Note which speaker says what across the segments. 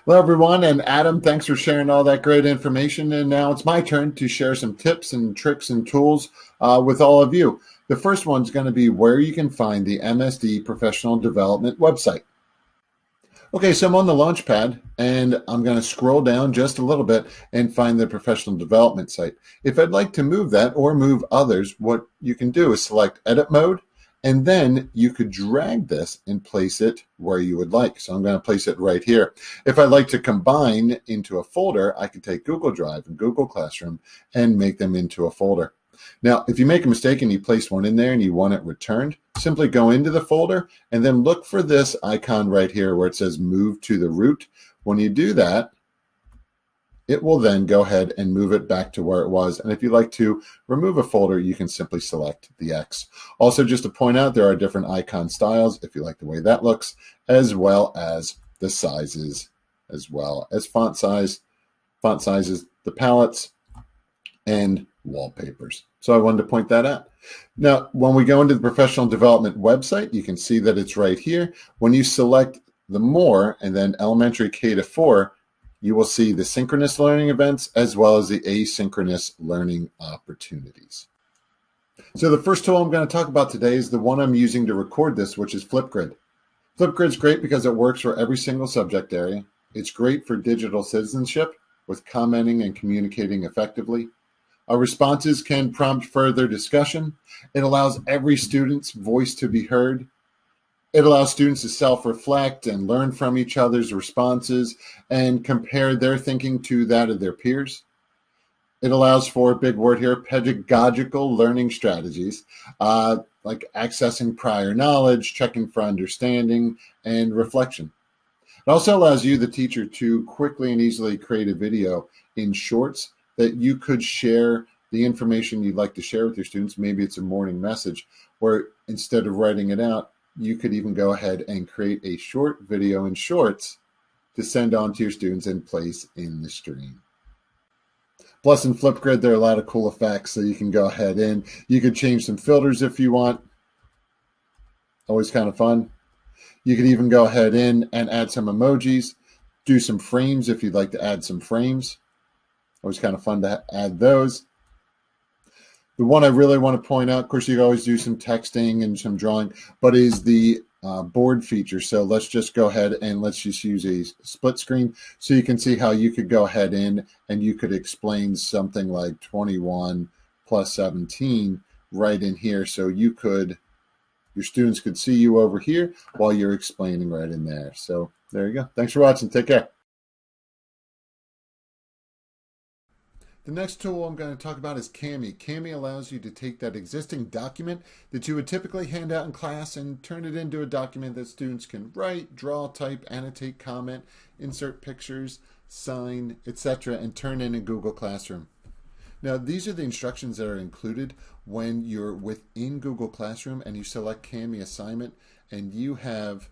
Speaker 1: Hello, everyone, and Adam, thanks for sharing all that great information. And now it's my turn to share some tips and tricks and tools with all of you. The first one's going to be where you can find the MSD Professional Development website. Okay, so I'm on the Launchpad, and I'm going to scroll down just a little bit and find the Professional Development site. If I'd like to move that or move others, what you can do is select Edit Mode, and then you could drag this and place it where you would like. So I'm going to place it right here. If I'd like to combine into a folder, I could take Google Drive and Google Classroom and make them into a folder. Now, if you make a mistake and you place one in there and you want it returned, simply go into the folder and then look for this icon right here where it says move to the root. When you do that, it will then go ahead and move it back to where it was. And if you like to remove a folder, you can simply select the X. Also, just to point out, there are different icon styles if you like the way that looks, as well as the sizes, as well as font sizes, the palettes, and wallpapers. So I wanted to point that out. Now, when we go into the professional development website, you can see that it's right here. When you select the more and then elementary K to 4, you will see the synchronous learning events as well as the asynchronous learning opportunities. So the first tool I'm going to talk about today is the one I'm using to record this, which is Flipgrid. Flipgrid's great because it works for every single subject area. It's great for digital citizenship with commenting and communicating effectively. Our responses can prompt further discussion. It allows every student's voice to be heard. It allows students to self-reflect and learn from each other's responses and compare their thinking to that of their peers. It allows for, a big word here, pedagogical learning strategies, like accessing prior knowledge, checking for understanding, and reflection. It also allows you, the teacher, to quickly and easily create a video in shorts that you could share the information you'd like to share with your students. Maybe it's a morning message where instead of writing it out, you could even go ahead and create a short video in shorts to send on to your students and place in the stream. Plus, in Flipgrid, there are a lot of cool effects, so you can go ahead and you could change some filters if you want. Always kind of fun. You could even go ahead in and add some emojis, do some frames if you'd like to add some frames. Always kind of fun to add those. The one I really want to point out, of course, you can always do some texting and some drawing, but is the board feature. So let's just go ahead and let's just use a split screen so you can see how you could go ahead in and you could explain something like 21 plus 17 right in here. So you could, your students could see you over here while you're explaining right in there. So there you go. Thanks for watching. Take care. The next tool I'm going to talk about is Cami. Cami allows you to take that existing document that you would typically hand out in class and turn it into a document that students can write, draw, type, annotate, comment, insert pictures, sign, etc., and turn in Google Classroom. Now, these are the instructions that are included when you're within Google Classroom and you select Cami assignment and you have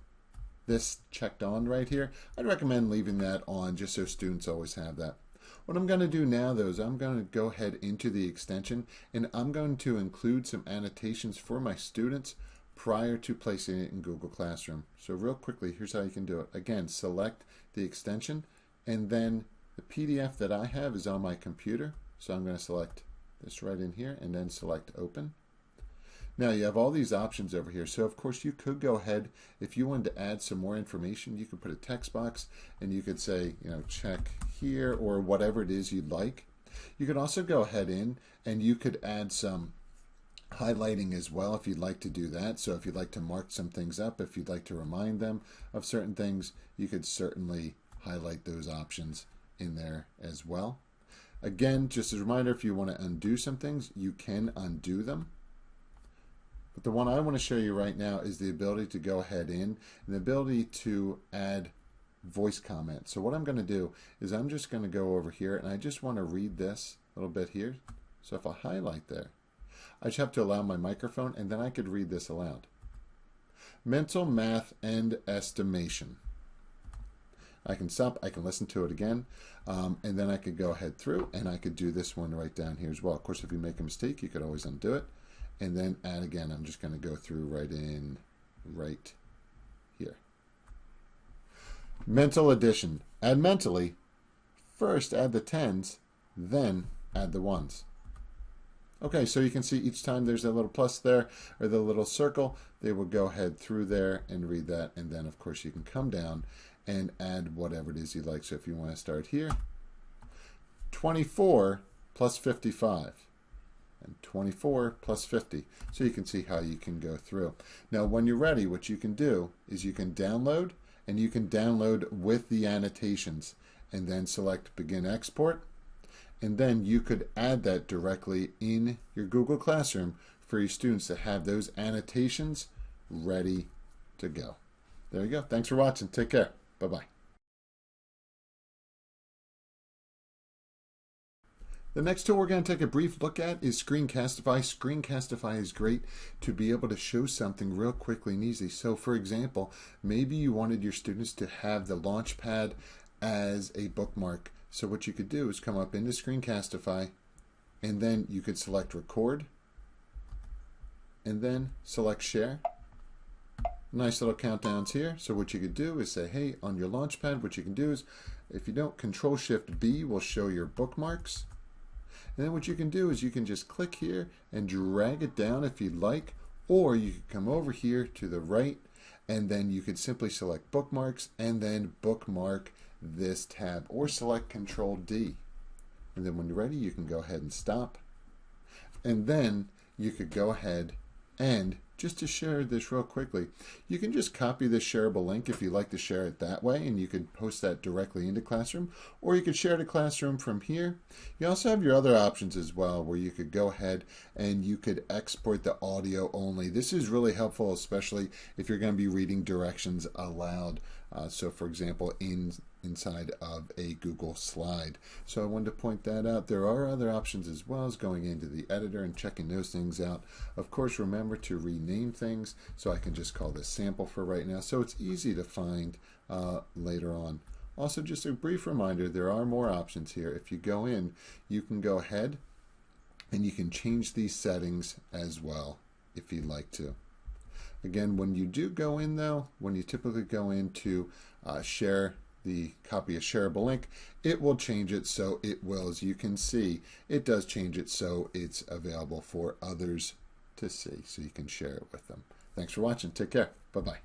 Speaker 1: this checked on right here. I'd recommend leaving that on just so students always have that. What I'm going to do now, though, is I'm going to go ahead into the extension and I'm going to include some annotations for my students prior to placing it in Google Classroom. So real quickly, here's how you can do it. Again, select the extension and then the PDF that I have is on my computer. So I'm going to select this right in here and then select Open. Now you have all these options over here. So of course you could go ahead, if you wanted to add some more information, you could put a text box and you could say, check here or whatever it is you'd like. You could also go ahead in and you could add some highlighting as well if you'd like to do that. So if you'd like to mark some things up, if you'd like to remind them of certain things, you could certainly highlight those options in there as well. Again, just as a reminder, if you want to undo some things, you can undo them. But the one I want to show you right now is the ability to go ahead in and the ability to add voice comments. So what I'm going to do is I'm just going to go over here and I just want to read this a little bit here. So if I highlight there, I just have to allow my microphone and then I could read this aloud. Mental math and estimation. I can stop, I can listen to it again, and then I could go ahead through and I could do this one right down here as well. Of course, if you make a mistake, you could always undo it. And then add again. I'm just going to go through right here. Mental addition. Add mentally. First add the tens, then add the ones. Okay, so you can see each time there's a little plus there, or the little circle, they will go ahead through there and read that. And then, of course, you can come down and add whatever it is you like. So if you want to start here, 24 plus 55. And 24 plus 50. So you can see how you can go through. Now, when you're ready, what you can do is you can download, and you can download with the annotations, and then select Begin Export. And then you could add that directly in your Google Classroom for your students to have those annotations ready to go. There you go. Thanks for watching. Take care. Bye-bye. The next tool we're going to take a brief look at is Screencastify. Screencastify is great to be able to show something real quickly and easy. So for example, maybe you wanted your students to have the Launchpad as a bookmark. So what you could do is come up into Screencastify, and then you could select Record, and then select Share. Nice little countdowns here. So what you could do is say, hey, on your Launchpad, what you can do is, if you don't, Control-Shift-B will show your bookmarks. And then what you can do is you can just click here and drag it down if you'd like, or you could come over here to the right, and then you could simply select Bookmarks and then bookmark this tab, or select Control D. And then when you're ready, you can go ahead and stop. And then you could go ahead and, just to share this real quickly, you can just copy this shareable link if you like to share it that way, and you could post that directly into Classroom, or you could share to Classroom from here. You also have your other options as well, where you could go ahead and you could export the audio only. This is really helpful, especially if you're going to be reading directions aloud. So for example, inside of a Google slide. So I wanted to point that out. There are other options as well as going into the editor and checking those things out. Of course, remember to rename things. So I can just call this sample for right now. So it's easy to find later on. Also, just a brief reminder, there are more options here. If you go in, you can go ahead and you can change these settings as well if you'd like to. Again, when you do go in though, when you typically go in to share the copy a shareable link, it will change it so it will, as you can see, it does change it so it's available for others to see, so you can share it with them. Thanks for watching. Take care. Bye-bye.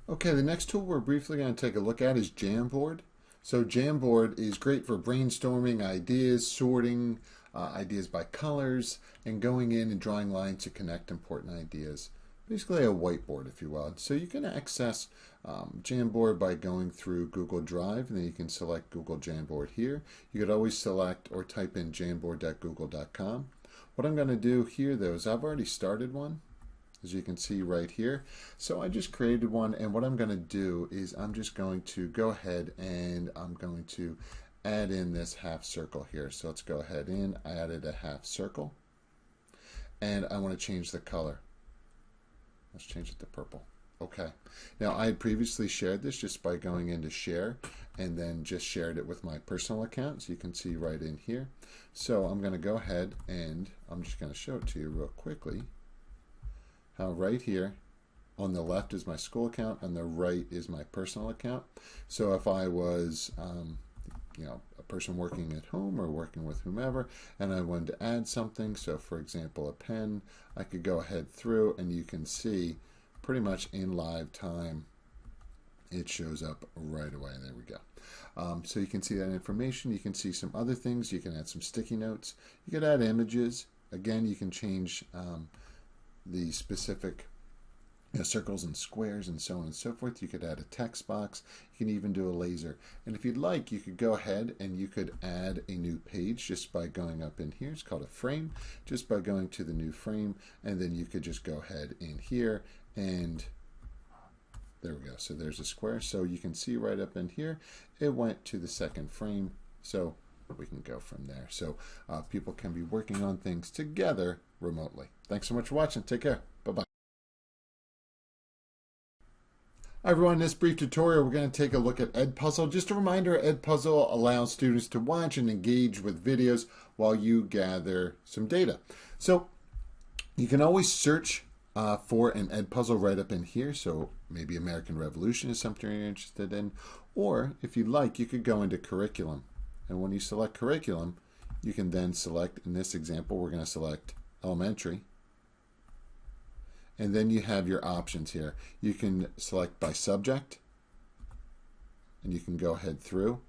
Speaker 1: Okay, the next tool we're briefly going to take a look at is Jamboard. So Jamboard is great for brainstorming ideas, sorting ideas by colors, and going in and drawing lines to connect important ideas. Basically a whiteboard, if you will. So you can access Jamboard by going through Google Drive, and then you can select Google Jamboard here. You could always select or type in jamboard.google.com. What I'm going to do here though is I've already started one, as you can see right here. So I just created one, and what I'm going to do is I'm just going to go ahead and I'm going to add in this half circle here. So let's go ahead in. I added a half circle, and I want to change the color. Let's change it to purple. Okay. Now I had previously shared this just by going into share, and then just shared it with my personal account, so you can see right in here. So I'm going to go ahead and I'm just going to show it to you real quickly. How right here on the left is my school account, and the right is my personal account. So if I was a person working at home or working with whomever, and I wanted to add something, so for example a pen, I could go ahead through, and you can see pretty much in live time it shows up right away. There we go. So you can see that information. You can see some other things. You can add some sticky notes. You could add images. Again, you can change the specific circles and squares and so on and so forth. You could add a text box. You can even do a laser. And if you'd like, you could go ahead and you could add a new page just by going up in here. It's called a frame. Just by going to the new frame, and then you could just go ahead in here, and there we go. So there's a square. So you can see right up in here, it went to the second frame. So we can go from there. So people can be working on things together remotely. Thanks so much for watching. Take care. Bye-bye. Hi everyone, in this brief tutorial we're going to take a look at Edpuzzle. Just a reminder, Edpuzzle allows students to watch and engage with videos while you gather some data. So you can always search for an Edpuzzle right up in here. So maybe American Revolution is something you're interested in. Or if you'd like, you could go into curriculum. And when you select curriculum, you can then select, in this example, we're going to select elementary. And then you have your options here. You can select by subject, and you can go ahead through.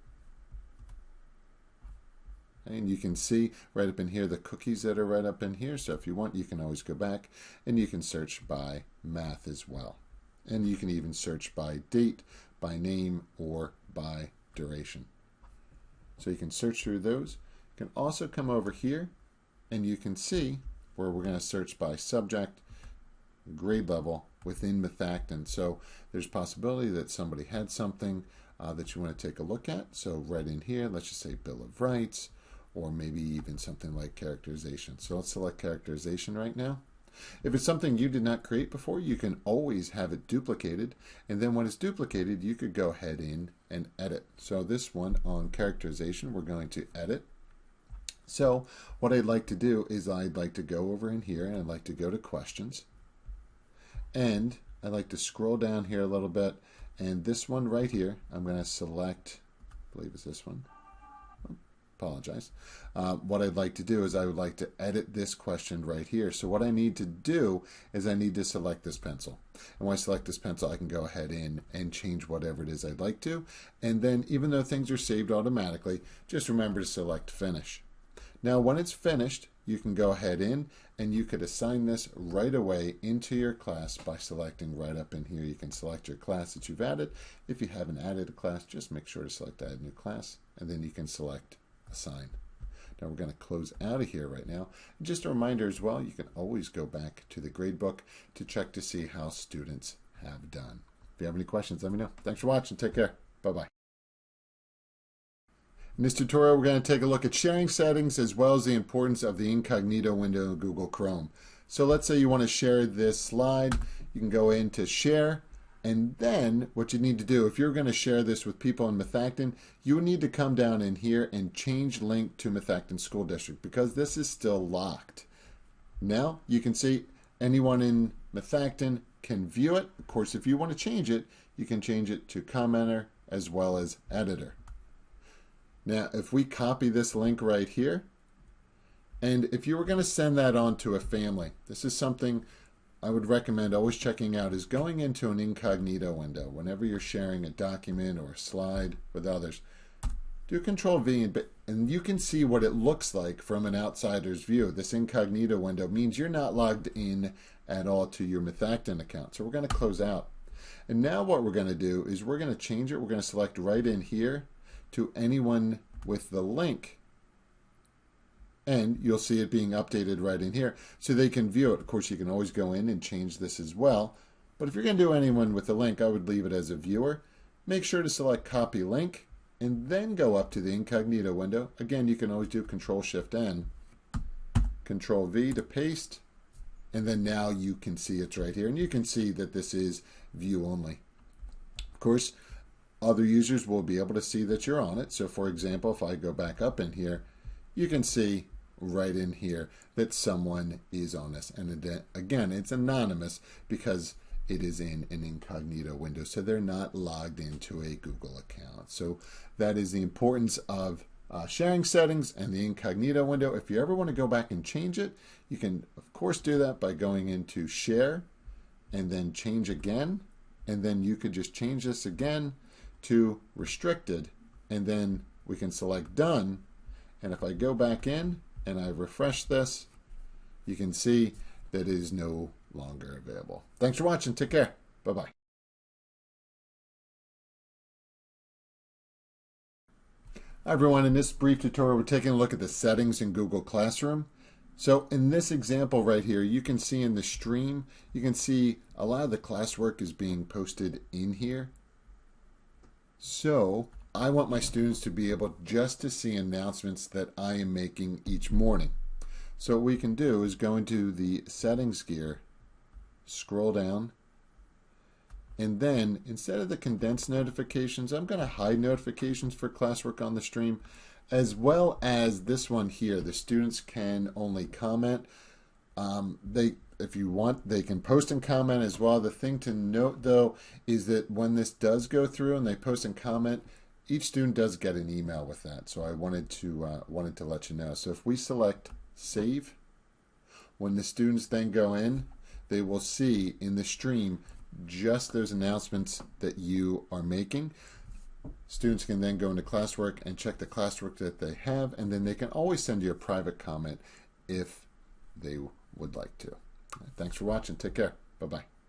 Speaker 1: And you can see right up in here the cookies that are right up in here. So if you want, you can always go back and you can search by math as well. And you can even search by date, by name, or by duration. So you can search through those. You can also come over here and you can see where we're going to search by subject, grade level within Methacton. So there's possibility that somebody had something that you want to take a look at. So right in here, let's just say Bill of Rights, or maybe even something like characterization. So let's select characterization right now. If it's something you did not create before, you can always have it duplicated. And then when it's duplicated, you could go ahead in and edit. So this one on characterization, we're going to edit. So what I'd like to do is I'd like to go over in here and I'd like to go to questions. And I'd like to scroll down here a little bit. And this one right here, I'm going to select, I believe it's this one. Apologize. What I'd like to do is I would like to edit this question right here. So what I need to do is I need to select this pencil. And when I select this pencil, I can go ahead in and change whatever it is I'd like to. And then even though things are saved automatically, just remember to select finish. Now when it's finished, you can go ahead in and you could assign this right away into your class by selecting right up in here. You can select your class that you've added. If you haven't added a class, just make sure to select add new class, and then you can select assign. Now we're going to close out of here right now. And just a reminder as well, you can always go back to the gradebook to check to see how students have done. If you have any questions, let me know. Thanks for watching. Take care. Bye-bye. In this tutorial, we're going to take a look at sharing settings as well as the importance of the incognito window in Google Chrome. So let's say you want to share this slide. You can go into share. And then what you need to do, if you're going to share this with people in Methacton, you need to come down in here and change link to Methacton School District because this is still locked. Now you can see anyone in Methacton can view it. Of course, if you want to change it, you can change it to commenter as well as editor. Now, if we copy this link right here, and if you were going to send that on to a family, this is something I would recommend always checking out, is going into an incognito window. Whenever you're sharing a document or a slide with others, do Control V and you can see what it looks like from an outsider's view. This incognito window means you're not logged in at all to your Methacton account. So we're going to close out. And now what we're going to do is we're going to change it. We're going to select right in here to anyone with the link. And you'll see it being updated right in here so they can view it. Of course, you can always go in and change this as well. But if you're going to do anyone with the link, I would leave it as a viewer. Make sure to select copy link and then go up to the incognito window. Again, you can always do Control-Shift-N, Control-V to paste. And then now you can see it's right here. And you can see that this is view only. Of course, other users will be able to see that you're on it. So for example, if I go back up in here, you can see right in here that someone is on this. And again, it's anonymous because it is in an incognito window. So they're not logged into a Google account. So that is the importance of sharing settings and the incognito window. If you ever want to go back and change it, you can, of course, do that by going into share and then change again. And then you could just change this again to restricted. And then we can select done. And if I go back in and I refresh this, you can see that it is no longer available. Thanks for watching. Take care. Bye-bye. Hi everyone, in this brief tutorial we're taking a look at the settings in Google Classroom. So in this example right here, you can see in the stream, you can see a lot of the classwork is being posted in here. So I want my students to be able just to see announcements that I am making each morning. So what we can do is go into the settings gear, scroll down, and then instead of the condensed notifications, I'm going to hide notifications for classwork on the stream, as well as this one here. The students can only comment. if you want, they can post and comment as well. The thing to note, though, is that when this does go through and they post and comment, each student does get an email with that. So I wanted to let you know. So if we select Save, when the students then go in, they will see in the stream just those announcements that you are making. Students can then go into classwork and check the classwork that they have, and then they can always send you a private comment if they would like to. Thanks for watching. Take care. Bye-bye.